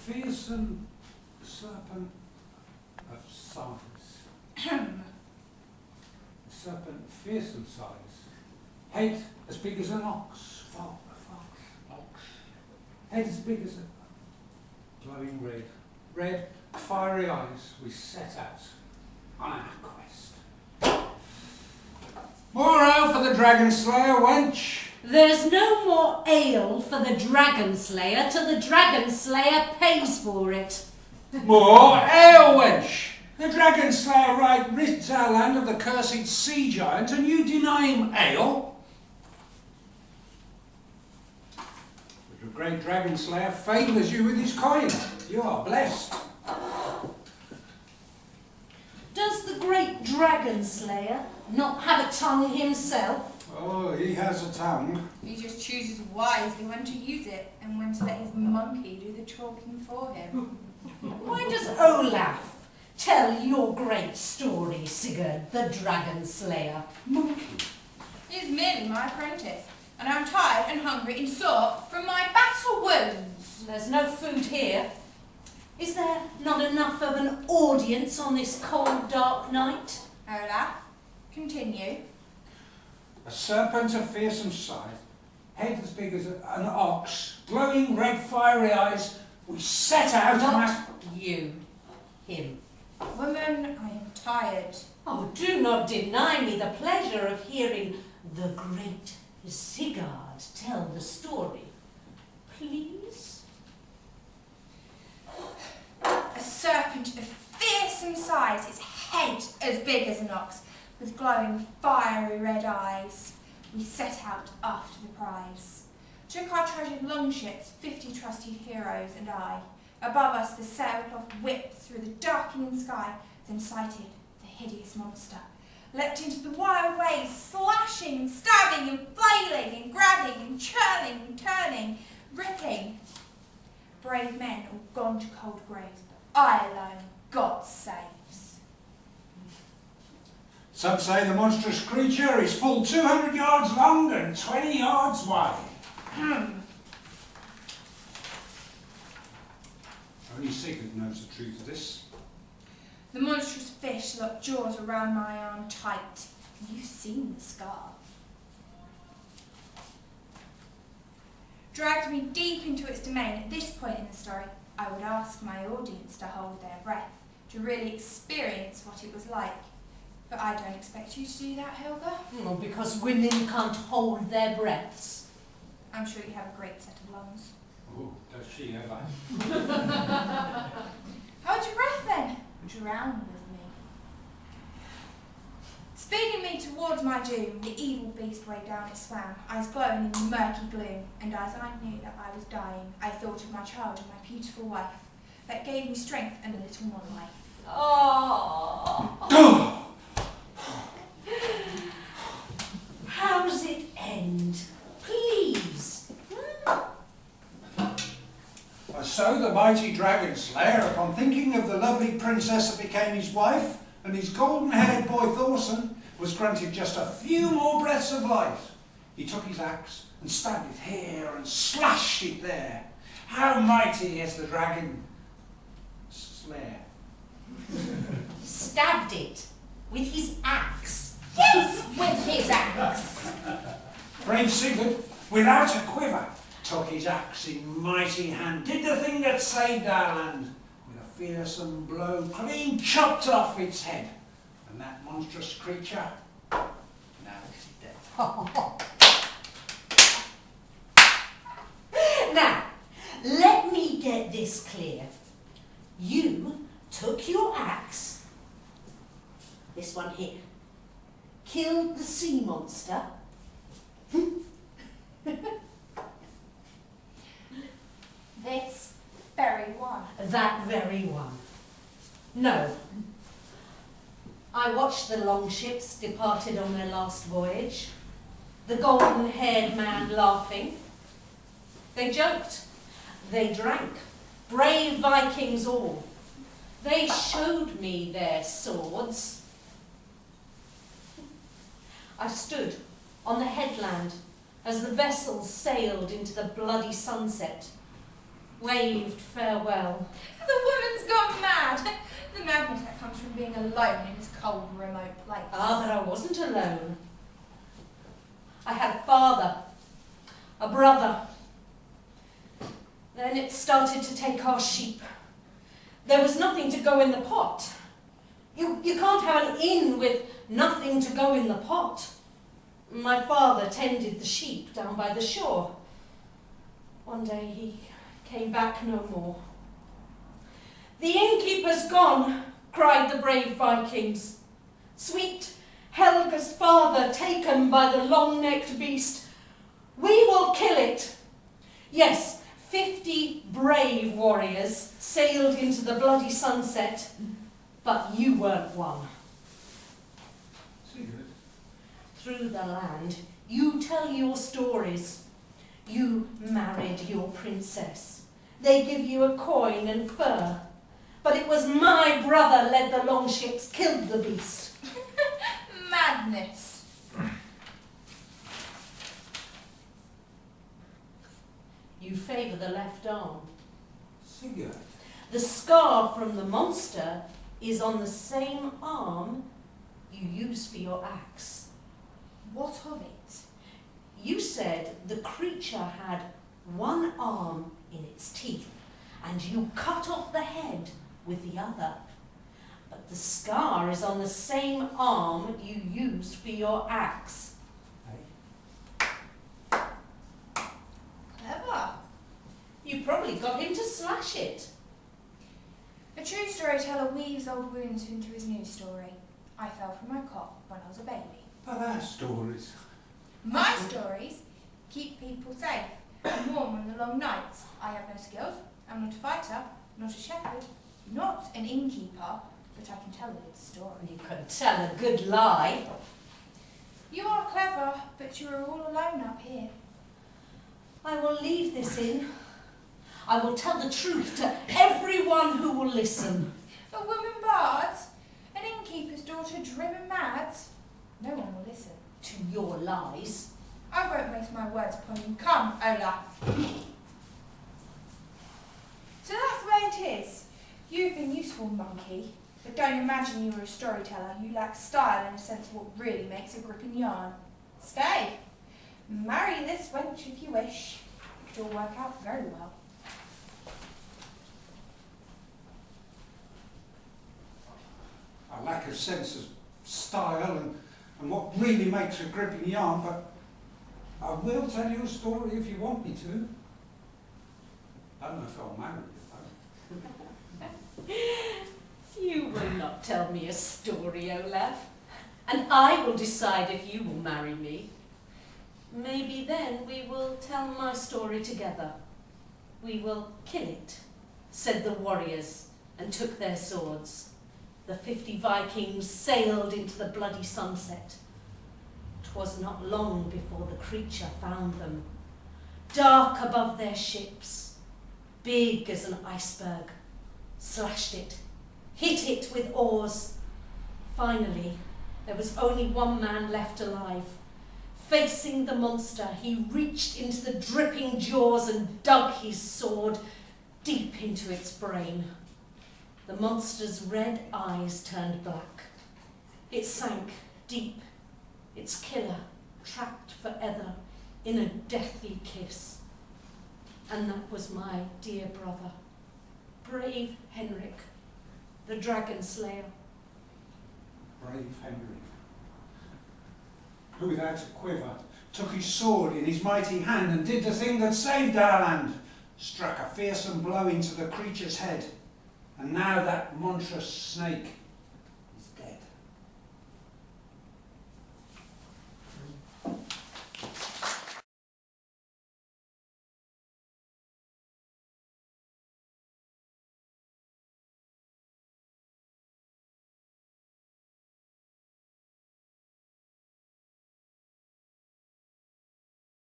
fearsome serpent of size. Serpent, fearsome size. Head as big as an ox. Ox. Head as big as a glowing red. Red, fiery eyes. We set out on our quest. More ale for the Dragon Slayer, wench. There's no more ale for the Dragon Slayer till the Dragon Slayer pays for it. More ale, wench. The Dragon Slayer rids our land of the cursed sea giant, and you deny him ale? The great Dragon Slayer favours you with his coin. You are blessed. Does the great Dragon Slayer not have a tongue himself? Oh, he has a tongue. He just chooses wisely when to use it and when to let his monkey do the talking for him. Why does Olaf tell your great story, Sigurd, the Dragon Slayer? Monkey. He is merely my apprentice, and I'm tired and hungry and sore from my battle wounds. There's no food here. Is there not enough of an audience on this cold, dark night? Olaf, continue. A serpent of fearsome size, head as big as an ox, glowing red fiery eyes. We set out on our... Not you, him. Woman, I am tired. Oh, do not deny me the pleasure of hearing the great Sigurd tell the story. Please? A serpent of fearsome size, its head as big as an ox, with glowing fiery red eyes. We set out after the prize. Took our treasured longships, 50 trusted heroes and I. Above us the sailcloth whipped through the darkening sky, then sighted the hideous monster. Leapt into the wild waves, slashing and stabbing and flailing and grabbing and churning and turning, ripping. Brave men all gone to cold graves, but I alone, God saves. Some say the monstrous creature is full 200 yards long and 20 yards wide. Only Sigurd knows the truth of this. The monstrous fish locked jaws around my arm tight. You've seen the scar. Dragged me deep into its domain. At this point in the story, I would ask my audience to hold their breath, to really experience what it was like. But I don't expect you to do that, Helga. Well, because women can't hold their breaths. I'm sure you have a great set of lungs. Oh, does she ever? Hold your breath then. Drown with me. Speeding me towards my doom, the evil beast way down it swam, eyes glowing in the murky gloom, and as I knew that I was dying, I thought of my child and my beautiful wife, that gave me strength and a little more life. Oh. How's it end? Please. So the mighty Dragon Slayer, upon thinking of the lovely princess that became his wife, and his golden-haired boy Thorson, was granted just a few more breaths of life. He took his axe and stabbed it here and slashed it there. How mighty is the Dragon Slayer! Stabbed it with his axe. Yes, with his axe. Brave Sigurd, without a quiver, took his axe in mighty hand, did the thing that saved our land. With a fearsome blow, clean chopped off its head. And that monstrous creature, now is dead. Now, let me get this clear. You took your axe, this one here, killed the sea monster. This very one. That very one. No. I watched the longships departed on their last voyage, the golden-haired man laughing. They joked, they drank, brave Vikings all. They showed me their swords. I stood on the headland as the vessels sailed into the bloody sunset. waved farewell. The woman's gone mad. The madness that comes from being alone in this cold, remote place. Ah, but I wasn't alone. I had a father, a brother. Then it started to take our sheep. There was nothing to go in the pot. You can't have an inn with nothing to go in the pot. My father tended the sheep down by the shore. One day he came back no more. "The innkeeper's gone," cried the brave Vikings. "Sweet Helga's father taken by the long-necked beast. We will kill it." Yes, 50 brave warriors sailed into the bloody sunset, but you weren't one. Sigurd, Through the land, you tell your stories. You married your princess. They give you a coin and fur. But it was my brother led the longships, killed the beast. Madness. You favour the left arm. Sigurd. The scar from the monster is on the same arm you use for your axe. What of it? You said the creature had one arm in its teeth, and you cut off the head with the other. But the scar is on the same arm you used for your axe. Clever. You probably got him to slash it. A true storyteller weaves old wounds into his new story. I fell from my cot when I was a baby. But our stories. My stories keep people safe and warm on the long nights. I have no skills. I'm not a fighter, not a shepherd, not an innkeeper, but I can tell a good story. You can tell a good lie. You are clever, but you are all alone up here. I will leave this in. I will tell the truth to everyone who will listen. A woman bard, an innkeeper's daughter driven mad. No one will listen. To your lies. I won't waste my words upon you. Come, Olaf. So that's the way it is. You've been useful, monkey, but don't imagine you were a storyteller. You lack style and a sense of what really makes a gripping yarn. Stay. Marry this wench if you wish. It could all work out very well. I lack a sense of style and what really makes a gripping yarn, but I will tell you a story if you want me to. I don't know if I'll marry you, though. You will not tell me a story, Olaf. And I will decide if you will marry me. Maybe then we will tell my story together. We will kill it, said the warriors, and took their swords. The 50 Vikings sailed into the bloody sunset. 'Twas not long before the creature found them, dark above their ships, big as an iceberg, slashed it, hit it with oars. Finally, there was only one man left alive. Facing the monster, he reached into the dripping jaws and dug his sword deep into its brain. The monster's red eyes turned black. It sank deep, its killer trapped forever in a deathly kiss. And that was my dear brother, brave Henrik, the dragon slayer. Brave Henry, who without a quiver took his sword in his mighty hand and did the thing that saved our land, struck a fearsome blow into the creature's head. And now that monstrous snake